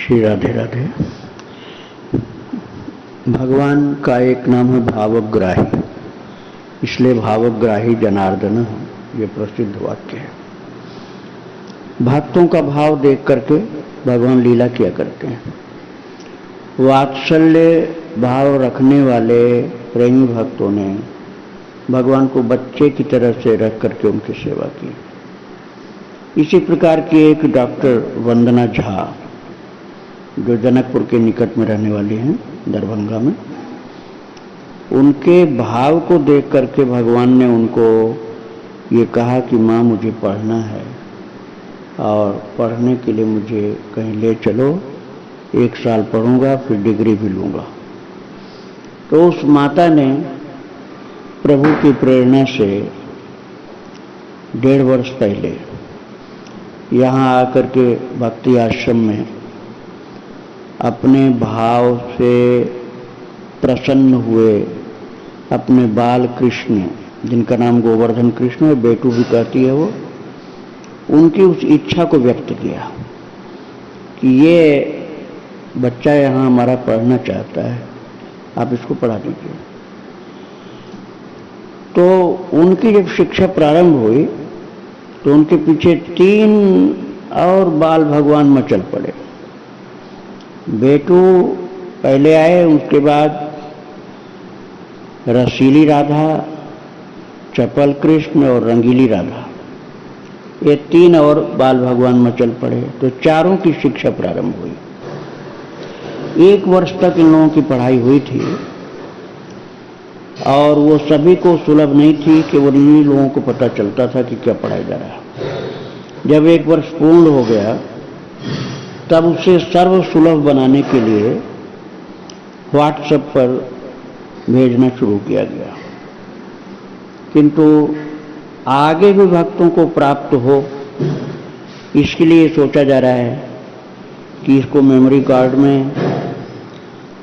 श्री राधे राधे। भगवान का एक नाम है भावग्राही, इसलिए भावग्राही जनार्दन ये प्रसिद्ध वाक्य है। भक्तों का भाव देख करके भगवान लीला किया करते हैं। वात्सल्य भाव रखने वाले प्रेमी भक्तों ने भगवान को बच्चे की तरह से रख करके उनकी सेवा की। इसी प्रकार की एक डॉक्टर वंदना झा, जो जनकपुर के निकट में रहने वाली हैं, दरभंगा में, उनके भाव को देख करके भगवान ने उनको ये कहा कि माँ मुझे पढ़ना है और पढ़ने के लिए मुझे कहीं ले चलो, 1 साल पढ़ूंगा फिर डिग्री भी लूँगा। तो उस माता ने प्रभु की प्रेरणा से 1.5 वर्ष पहले यहाँ आकर के भक्ति आश्रम में अपने भाव से प्रसन्न हुए अपने बाल कृष्ण, जिनका नाम गोवर्धन कृष्ण है, बेटू भी कहती है वो, उनकी उस इच्छा को व्यक्त किया कि ये बच्चा यहाँ हमारा पढ़ना चाहता है, आप इसको पढ़ा दीजिए। तो उनकी जब शिक्षा प्रारंभ हुई तो उनके पीछे 3 और बाल भगवान मचल पड़े। बेटू पहले आए, उसके बाद रसीली राधा, चपल कृष्ण और रंगीली राधा, ये 3 और बाल भगवान मचल पड़े। तो चारों की शिक्षा प्रारंभ हुई। 1 वर्ष तक इन लोगों की पढ़ाई हुई थी और वो सभी को सुलभ नहीं थी कि वो इन्हीं लोगों को पता चलता था कि क्या पढ़ाया जा रहा है। जब 1 वर्ष पूर्ण हो गया तब उसे सर्व सुलभ बनाने के लिए व्हाट्सएप पर भेजना शुरू किया गया, किंतु आगे भी भक्तों को प्राप्त हो इसके लिए सोचा जा रहा है कि इसको मेमोरी कार्ड में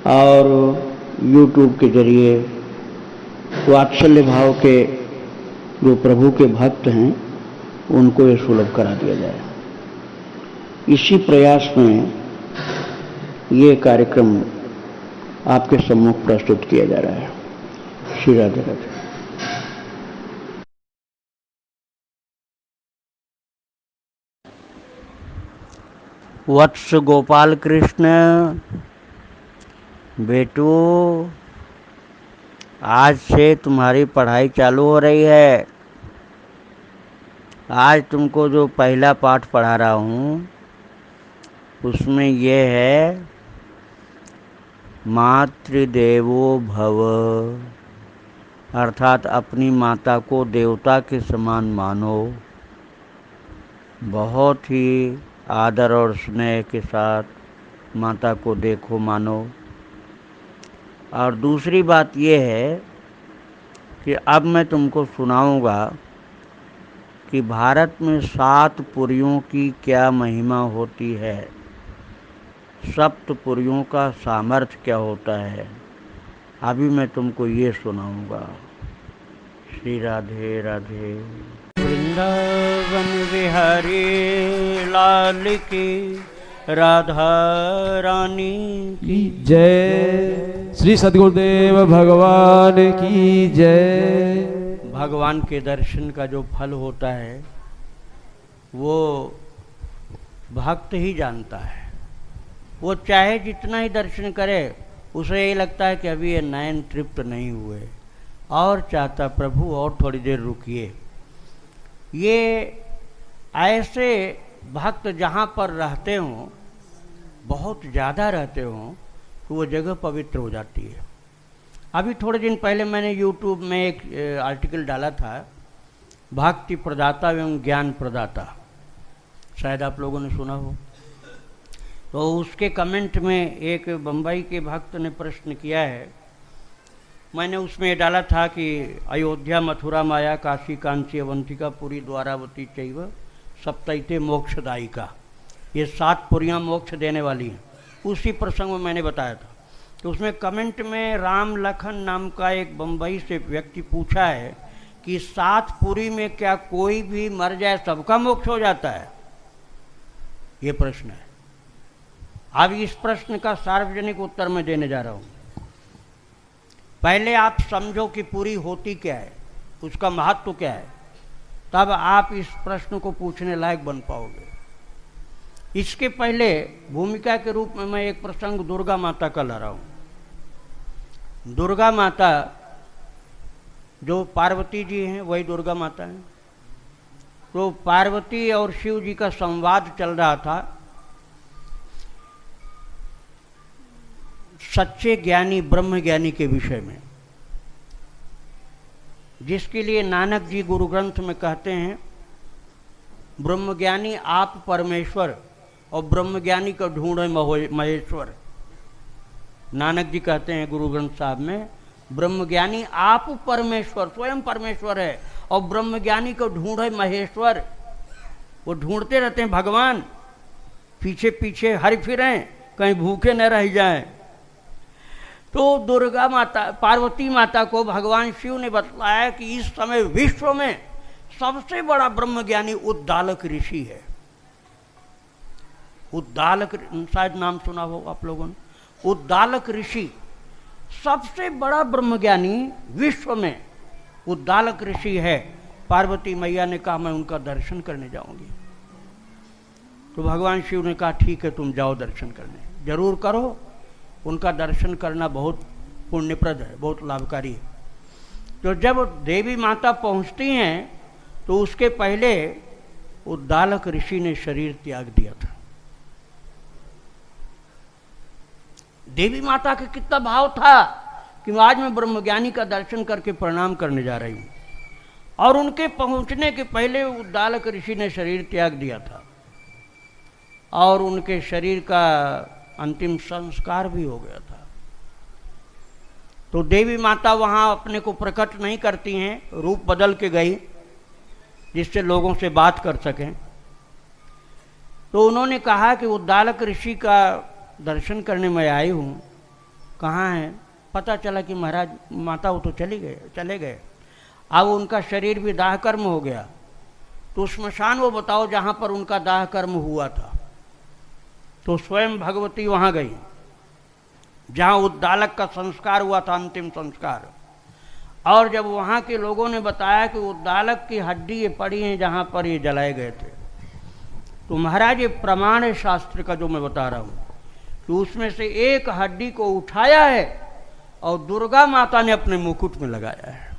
और YouTube के जरिए वात्सल्य भाव के जो प्रभु के भक्त हैं उनको ये सुलभ करा दिया जाए। इसी प्रयास में ये कार्यक्रम आपके सम्मुख प्रस्तुत किया जा रहा है। श्री राधे राधे। वत्स गोपाल कृष्ण, बेटू आज से तुम्हारी पढ़ाई चालू हो रही है। आज तुमको जो पहला पाठ पढ़ा रहा हूँ उसमें यह है, मातृदेवो भव, अर्थात अपनी माता को देवता के समान मानो, बहुत ही आदर और स्नेह के साथ माता को देखो, मानो। और दूसरी बात यह है कि अब मैं तुमको सुनाऊंगा कि भारत में 7 पुरियों की क्या महिमा होती है, 7 पुरियों का सामर्थ्य क्या होता है। अभी मैं तुमको ये सुनाऊंगा। श्री राधे राधे। वृंदावन विहारी लाल की, राधा रानी की जय। श्री सद्गुरुदेव भगवान की जय। भगवान के दर्शन का जो फल होता है वो भक्त ही जानता है। वो चाहे जितना ही दर्शन करे, उसे ये लगता है कि अभी ये नयन तृप्त नहीं हुए और चाहता प्रभु और थोड़ी देर रुकिए। ये ऐसे भक्त जहाँ पर रहते हों, बहुत ज़्यादा रहते हों, तो वो जगह पवित्र हो जाती है। अभी थोड़े दिन पहले मैंने YouTube में एक आर्टिकल डाला था, भक्ति प्रदाता एवं ज्ञान प्रदाता, शायद आप लोगों ने सुना हो। तो उसके कमेंट में एक बम्बई के भक्त ने प्रश्न किया है। मैंने उसमें डाला था कि अयोध्या, मथुरा, माया, काशी, कांची, अवंतिका, पुरी, द्वारावती चैव सप्तैते मोक्षदायिका, ये 7 पुरियाँ मोक्ष देने वाली हैं। उसी प्रसंग में मैंने बताया था। तो उसमें कमेंट में राम लखन नाम का एक बम्बई से व्यक्ति पूछा है कि 7 पुरी में क्या कोई भी मर जाए सबका मोक्ष हो जाता है? ये प्रश्न है। अब इस प्रश्न का सार्वजनिक उत्तर मैं देने जा रहा हूं। पहले आप समझो कि पूरी होती क्या है, उसका महत्व क्या है, तब आप इस प्रश्न को पूछने लायक बन पाओगे। इसके पहले भूमिका के रूप में मैं एक प्रसंग दुर्गा माता का ला रहा हूं। दुर्गा माता जो पार्वती जी हैं वही दुर्गा माता हैं। तो पार्वती और शिव जी का संवाद चल रहा था सच्चे ज्ञानी ब्रह्म ज्ञानी के विषय में, जिसके लिए नानक जी गुरु ग्रंथ में कहते हैं ब्रह्म ज्ञानी आप परमेश्वर और ब्रह्म ज्ञानी को ढूंढे महेश्वर। नानक जी कहते हैं गुरु ग्रंथ साहब में ब्रह्म ज्ञानी आप परमेश्वर, स्वयं परमेश्वर है, और ब्रह्म ज्ञानी को ढूंढे महेश्वर। वो ढूंढते रहते हैं भगवान, पीछे पीछे हर फिरें कहीं भूखे न रह जाएं। तो दुर्गा माता पार्वती माता को भगवान शिव ने बतलाया कि इस समय विश्व में सबसे बड़ा ब्रह्मज्ञानी उद्दालक ऋषि है। उद्दालक, शायद नाम सुना हो आप लोगों ने। उद्दालक ऋषि सबसे बड़ा ब्रह्मज्ञानी विश्व में उद्दालक ऋषि है। पार्वती मैया ने कहा मैं उनका दर्शन करने जाऊंगी। तो भगवान शिव ने कहा ठीक है तुम जाओ दर्शन करने, जरूर करो। उनका दर्शन करना बहुत पुण्यप्रद है, बहुत लाभकारी है। तो जब देवी माता पहुंचती हैं तो उसके पहले उद्दालक ऋषि ने शरीर त्याग दिया था। देवी माता का कितना भाव था कि आज मैं ब्रह्मज्ञानी का दर्शन करके प्रणाम करने जा रही हूं, और उनके पहुंचने के पहले उद्दालक ऋषि ने शरीर त्याग दिया था और उनके शरीर का अंतिम संस्कार भी हो गया था। तो देवी माता वहां अपने को प्रकट नहीं करती हैं, रूप बदल के गई जिससे लोगों से बात कर सकें। तो उन्होंने कहा कि उद्दालक ऋषि का दर्शन करने में आई हूँ, कहाँ है? पता चला कि महाराज माता वो तो चले गए। अब उनका शरीर भी दाह कर्म हो गया। तो श्मशान वो बताओ जहाँ पर उनका दाह कर्म हुआ था। तो स्वयं भगवती वहाँ गई जहाँ उद्दालक का संस्कार हुआ था, अंतिम संस्कार। और जब वहाँ के लोगों ने बताया कि उद्दालक की हड्डी ये पड़ी हैं जहाँ पर ये जलाए गए थे, तो महाराज ये प्रमाण है शास्त्र का जो मैं बता रहा हूँ कि उसमें से एक हड्डी को उठाया है और दुर्गा माता ने अपने मुकुट में लगाया है।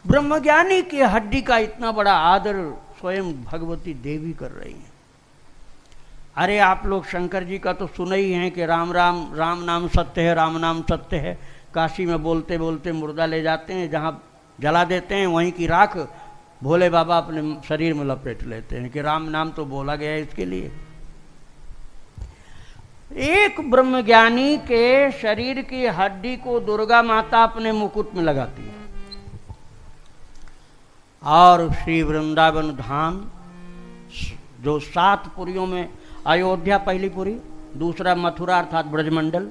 ब्रह्मज्ञानी की हड्डी का इतना बड़ा आदर स्वयं भगवती देवी कर रही हैं। अरे आप लोग शंकर जी का तो सुने ही हैं कि राम नाम सत्य है, राम नाम सत्य है। काशी में बोलते बोलते मुर्दा ले जाते हैं, जहाँ जला देते हैं वहीं की राख भोले बाबा अपने शरीर में लपेट लेते हैं कि राम नाम तो बोला गया है इसके लिए। एक ब्रह्मज्ञानी के शरीर की हड्डी को दुर्गा माता अपने मुकुट में लगाती है। और श्री वृंदावन धाम जो 7 पुरियों में, अयोध्या पहली पुरी, दूसरा मथुरा अर्थात ब्रजमंडल,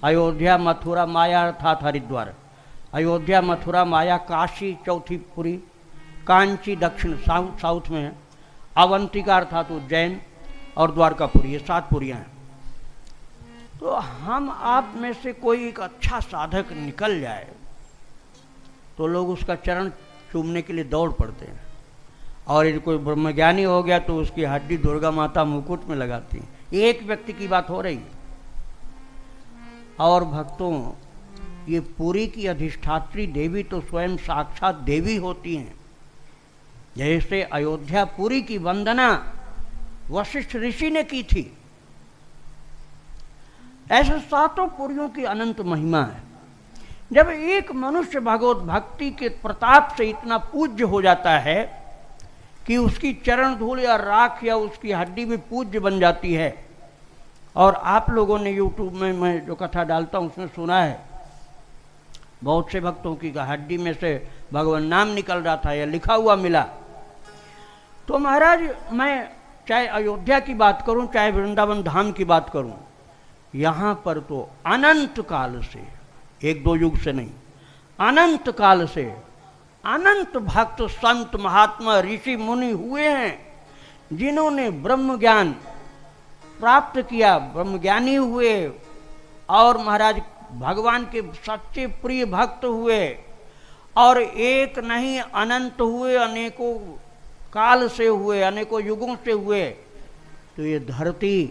अयोध्या मथुरा माया अर्थात हरिद्वार, अयोध्या मथुरा माया काशी चौथी पुरी, कांची दक्षिण साउथ में है, अवंतिका अर्थात उज्जैन और द्वारकापुरी, ये 7 पुरियाँ हैं। तो हम आप में से कोई एक अच्छा साधक निकल जाए तो लोग उसका चरण चूमने के लिए दौड़ पड़ते हैं, और यदि कोई ब्रह्मज्ञानी हो गया तो उसकी हड्डी दुर्गा माता मुकुट में लगाती है। एक व्यक्ति की बात हो रही है। और भक्तों, ये पुरी की अधिष्ठात्री देवी तो स्वयं साक्षात देवी होती हैं। जैसे अयोध्या पुरी की वंदना वशिष्ठ ऋषि ने की थी, ऐसे 7 पुरियों की अनंत महिमा है। जब एक मनुष्य भगवत भक्ति के प्रताप से इतना पूज्य हो जाता है कि उसकी चरण धूल या राख या उसकी हड्डी भी पूज्य बन जाती है। और आप लोगों ने यूट्यूब में मैं जो कथा डालता हूँ उसमें सुना है, बहुत से भक्तों की हड्डी में से भगवान नाम निकल रहा था या लिखा हुआ मिला। तो महाराज, मैं चाहे अयोध्या की बात करूं चाहे वृंदावन धाम की बात करूं, यहाँ पर तो अनंत काल से, 1-2 युग से नहीं, अनंत काल से अनंत भक्त संत महात्मा ऋषि मुनि हुए हैं जिन्होंने ब्रह्म ज्ञान प्राप्त किया, ब्रह्मज्ञानी हुए और महाराज भगवान के सच्चे प्रिय भक्त हुए और एक नहीं अनंत हुए, अनेकों काल से हुए, अनेकों युगों से हुए, तो ये धरती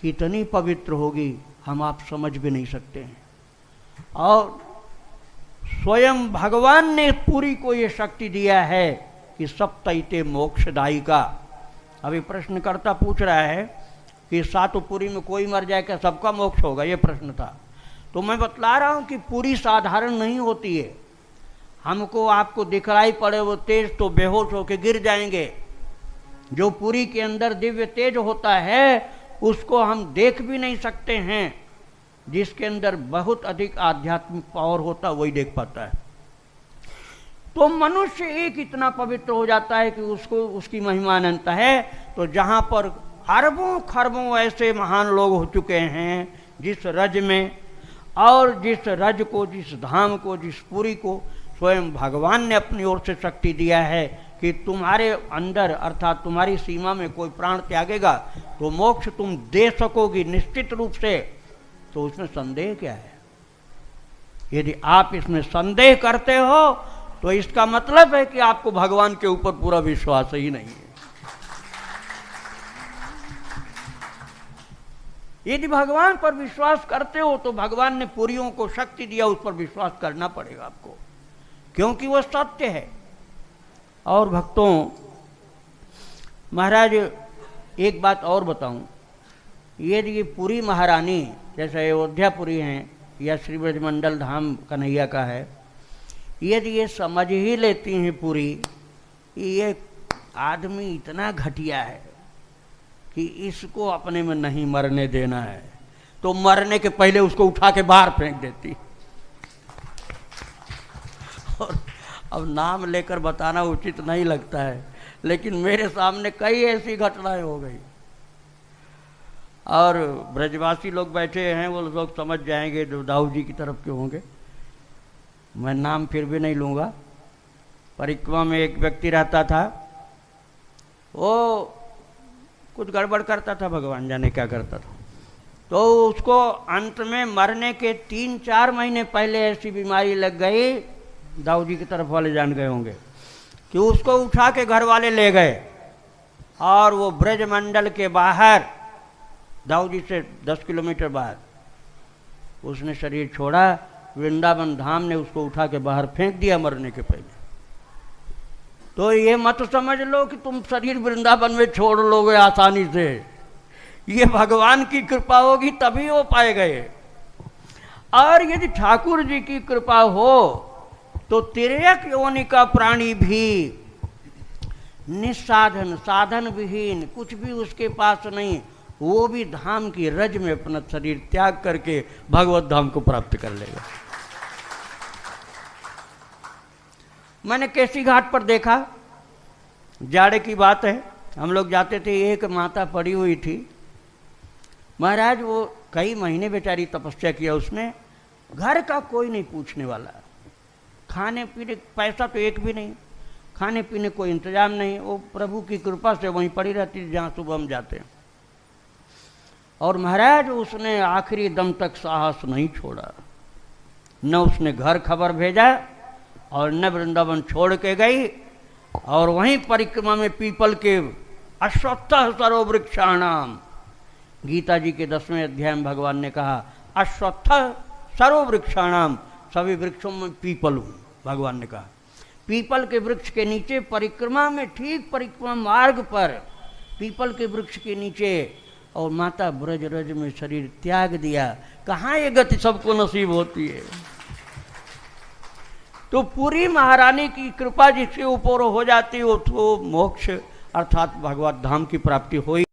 कितनी पवित्र होगी हम आप समझ भी नहीं सकते हैं। और स्वयं भगवान ने पुरी को ये शक्ति दिया है कि सप्तैते मोक्षदायी का। अभी प्रश्नकर्ता पूछ रहा है कि सातपुरी में कोई मर जाए क्या सबका मोक्ष होगा, ये प्रश्न था। तो मैं बतला रहा हूं कि पूरी साधारण नहीं होती है। हमको आपको दिखलाई पड़े वो तेज तो बेहोश होकर गिर जाएंगे। जो पूरी के अंदर दिव्य तेज होता है उसको हम देख भी नहीं सकते हैं। जिसके अंदर बहुत अधिक आध्यात्मिक पावर होता है वही देख पाता है। तो मनुष्य एक इतना पवित्र हो जाता है कि उसको उसकी महिमा अनंत है। तो जहाँ पर अरबों खरबों ऐसे महान लोग हो चुके हैं जिस रज में, और जिस रज को, जिस धाम को, जिस पुरी को स्वयं भगवान ने अपनी ओर से शक्ति दिया है कि तुम्हारे अंदर अर्थात तुम्हारी सीमा में कोई प्राण त्यागेगा तो मोक्ष तुम दे सकोगी निश्चित रूप से। तो उसमें संदेह क्या है? यदि आप इसमें संदेह करते हो तो इसका मतलब है कि आपको भगवान के ऊपर पूरा विश्वास ही नहीं है। यदि भगवान पर विश्वास करते हो तो भगवान ने पुरियों को शक्ति दिया, उस पर विश्वास करना पड़ेगा आपको, क्योंकि वह सत्य है। और भक्तों, महाराज एक बात और बताऊं, यदि ये पुरी महारानी जैसे अयोध्यापुरी हैं या श्री ब्रजमंडल धाम कन्हैया का है, यदि ये समझ ही लेती हैं पूरी, ये आदमी इतना घटिया है कि इसको अपने में नहीं मरने देना है, तो मरने के पहले उसको उठा के बाहर फेंक देती। और अब नाम लेकर बताना उचित नहीं लगता है, लेकिन मेरे सामने कई ऐसी घटनाएं हो गई। और ब्रजवासी लोग बैठे हैं, वो लोग समझ जाएंगे जो दाऊ जी की तरफ के होंगे। मैं नाम फिर भी नहीं लूँगा। परिक्रमा में एक व्यक्ति रहता था, वो कुछ गड़बड़ करता था, भगवान जाने क्या करता था। तो उसको अंत में मरने के 3-4 महीने पहले ऐसी बीमारी लग गई, दाऊ जी की तरफ वाले जान गए होंगे, कि उसको उठा के घर वाले ले गए और वो ब्रजमंडल के बाहर, दाऊ जी से 10 किलोमीटर बाहर उसने शरीर छोड़ा। वृंदावन धाम ने उसको उठा के बाहर फेंक दिया मरने के पहले। तो ये मत समझ लो कि तुम शरीर वृंदावन में छोड़ लोगे आसानी से, ये भगवान की कृपा होगी तभी हो पाएगा ये। और यदि ठाकुर जी की कृपा हो तो तिर्यक योनि का प्राणी भी निस्साधन, साधन विहीन, कुछ भी उसके पास नहीं, वो भी धाम की रज में अपना शरीर त्याग करके भगवत धाम को प्राप्त कर लेगा। मैंने केसी घाट पर देखा, जाड़े की बात है, हम लोग जाते थे, एक माता पड़ी हुई थी। महाराज वो कई महीने बेचारी तपस्या किया उसने, घर का कोई नहीं पूछने वाला, खाने पीने पैसा तो एक भी नहीं, खाने पीने कोई इंतजाम नहीं, वो प्रभु की कृपा से वहीं पड़ी रहती जहाँ सुबह हम जाते हैं। और महाराज उसने आखिरी दम तक साहस नहीं छोड़ा, न उसने घर खबर भेजा और न वृंदावन छोड़ के गई। और वहीं परिक्रमा में पीपल के अश्वत्थः सर्ववृक्षाणाम, गीता जी के 10वें अध्याय में भगवान ने कहा अश्वत्थः सर्ववृक्षाणाम, सभी वृक्षों में पीपल हूँ, भगवान ने कहा। पीपल के वृक्ष के नीचे परिक्रमा में, ठीक परिक्रमा मार्ग पर पीपल के वृक्ष के नीचे, और माता ब्रज रज में शरीर त्याग दिया। कहाँ ये गति सबको नसीब होती है? तो पूरी महारानी की कृपा जिसके ऊपर हो जाती है वो तो मोक्ष अर्थात भगवत धाम की प्राप्ति हो ही